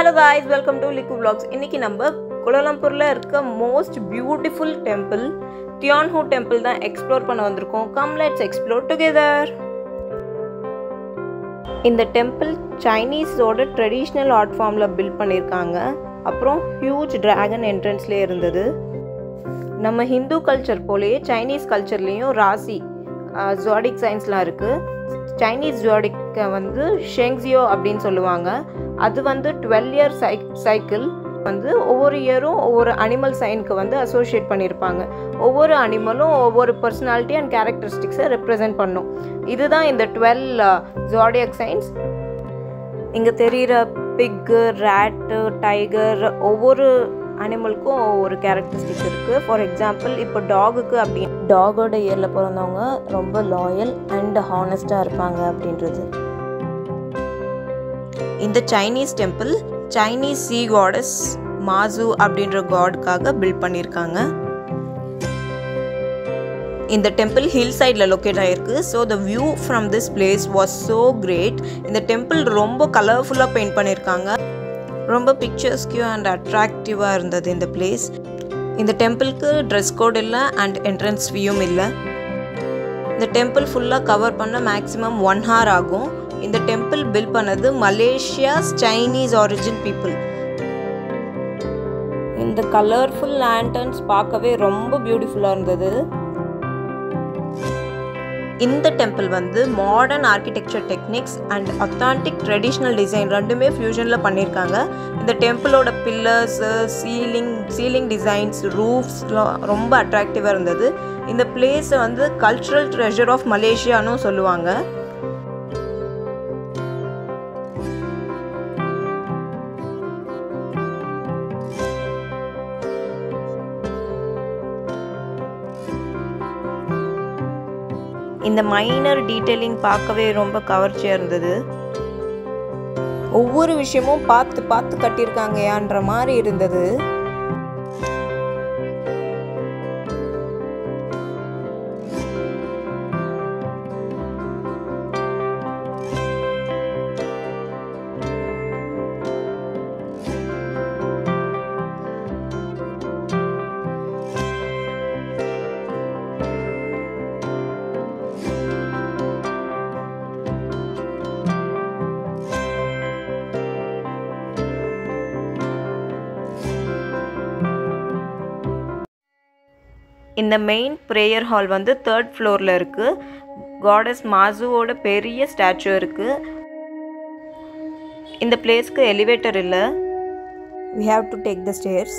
Hello guys, welcome to Liku Vlogs. இன்னைக்கு நம்ம கோலாலம்பூர்ல இருக்க most beautiful temple Tian Ho temple தான் எக்ஸ்ப்ளோர் பண்ண வந்திருக்கோம். Come let's explore together. இந்த டெம்பிள் சைனீஸோட ட்ரெடிஷ்னல் ஆர்ட் ஃபார்மில் பில்ட் பண்ணியிருக்காங்க. அப்புறம் ஹியூஜ் டிராகன் என்ட்ரன்ஸ்லேயே இருந்தது. நம்ம ஹிந்து கல்ச்சர் போலேயே சைனீஸ் கல்ச்சர்லேயும் ராசி ஜுவாடிக் சயின்ஸ்லாம் இருக்குது. சைனீஸ் ஜுவாடிக்கை வந்து ஷெங்ஸியோ அப்படின்னு சொல்லுவாங்க. அது வந்து 12 இயர் சைக்கிள் வந்து ஒவ்வொரு இயரும் ஒவ்வொரு அனிமல் சைனுக்கு வந்து அசோசியேட் பண்ணியிருப்பாங்க. ஒவ்வொரு அனிமலும் ஒவ்வொரு பர்சனாலிட்டி அண்ட் கேரக்டரிஸ்டிக்ஸை ரெப்ரசென்ட் பண்ணும். இதுதான் இந்த 12 ஜுவாடிக் சைன்ஸ். இங்கே தெரிகிற பிக்கு, ரேட்டு, டைகர் ஒவ்வொரு அனிமலுக்கும் ஒவ்வொரு கேரக்டரிஸ்டிக்ஸ் இருக்குது. ஃபார் எக்ஸாம்பிள் இப்போ டாகுக்கு டாகோட இயரில் பிறந்தவங்க ரொம்ப லாயல் அண்ட் ஹானஸ்டாக இருப்பாங்க அப்படின்றது. இந்த Chinese temple Chinese sea gods Mazu அப்படின்ற காட்காக பில்ட் பண்ணியிருக்காங்க. இந்த டெம்பிள் ஹில் சைடில் லொக்கேட் ஆகிருக்கு. So the view from this place was so great. இந்த டெம்பிள் ரொம்ப கலர்ஃபுல்லாக பெயிண்ட் பண்ணியிருக்காங்க. ரொம்ப பிக்சர்ஸ்கியூ அண்ட் அட்ராக்டிவாக இருந்தது இந்த பிளேஸ். இந்த டெம்பிளுக்கு ட்ரெஸ் கோட் இல்லை அண்ட் என்ட்ரன்ஸ் ஃபீயும் இல்லை. இந்த டெம்பிள் ஃபுல்லாக கவர் பண்ண மேக்ஸிமம் 1 hour ஆகும். இந்த டெம்பிள் பில்ட் பண்ணது மலேசியாஸ் சைனீஸ் ஆரிஜின் பீப்புள். இந்த கலர்ஃபுல் லேண்டர்ன்ஸ் பார்க்கவே ரொம்ப பியூட்டிஃபுல்லாக இருந்தது. இந்த டெம்பிள் வந்து modern architecture techniques and authentic traditional design ரெண்டுமே ஃபியூஷனில் பண்ணியிருக்காங்க. இந்த டெம்பிளோட பில்லர்ஸ், சீலிங் டிசைன்ஸ், ரூஃப்ஸ்லாம் ரொம்ப அட்ராக்டிவாக இருந்தது. இந்த பிளேஸை வந்து கல்ச்சுரல் ட்ரெஷர் ஆஃப் மலேசியான்னு சொல்லுவாங்க. இந்த மைனர் டீட்டெயிலிங் பார்க்கவே ரொம்ப கவர்ச்சியாக இருந்தது. ஒவ்வொரு விஷயமும் பார்த்து பார்த்து கட்டியிருக்காங்கயான்ற மாதிரி இருந்தது. இந்த மெயின் ப்ரேயர் ஹால் வந்து 3rd ஃப்ளோரில் இருக்குது. காடஸ் மாசுவோட பெரிய ஸ்டாச்சு இருக்குது. இந்த பிளேஸ்க்கு எலிவேட்டர் இல்லை. we have to take the stairs.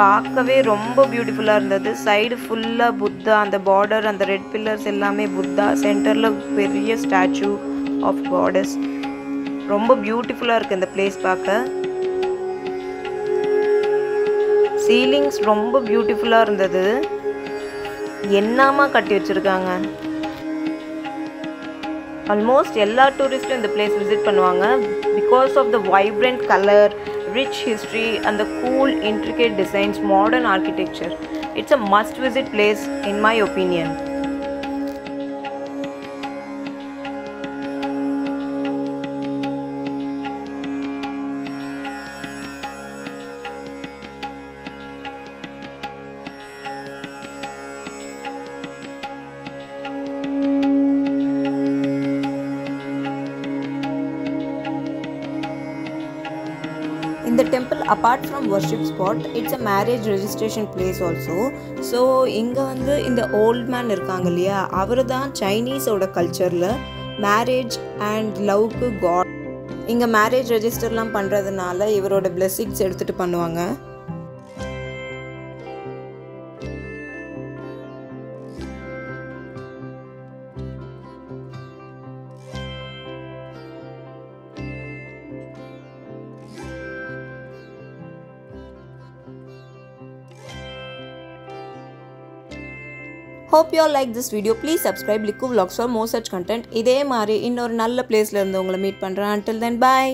பார்க்கவே ரொம்ப பியூட்டிஃபுல்லாக இருந்தது. சைடு ஃபுல்லாக புத்தா, அந்த பார்டர், அந்த ரெட் பில்லர்ஸ் எல்லாமே புத்தா, சென்டரில் பெரிய ஸ்டாச்சு ஆஃப் காடஸ். ரொம்ப பியூட்டிஃபுல்லாக இருக்குது இந்த பிளேஸ் பார்க்க. சீலிங்ஸ் ரொம்ப பியூட்டிஃபுல்லாக இருந்தது. என்னமா கட்டி வச்சுருக்காங்க. ஆல்மோஸ்ட் எல்லா டூரிஸ்ட்டும் இந்த பிளேஸ் விசிட் பண்ணுவாங்க. Because of the vibrant colour, rich history and the cool intricate designs, modern architecture. It's a must visit place in my opinion. இந்த temple apart from worship spot, it's a marriage registration place also. So இங்கே வந்து இந்த old man இருக்காங்க இல்லையா, அவர் தான் சைனீஸோட கல்ச்சரில் marriage and லவ்க்கு God. இங்கே marriage ரெஜிஸ்டர்லாம் பண்ணுறதுனால இவரோட பிளெஸிங்ஸ் எடுத்துகிட்டு பண்ணுவாங்க. Hope you all like this video. Please subscribe Likku Vlogs for more such content. இதே மாதிரி இன்னொரு நல்ல பிளேஸ்ல இருந்து உங்களை மீட் பண்றேன். Until then, bye.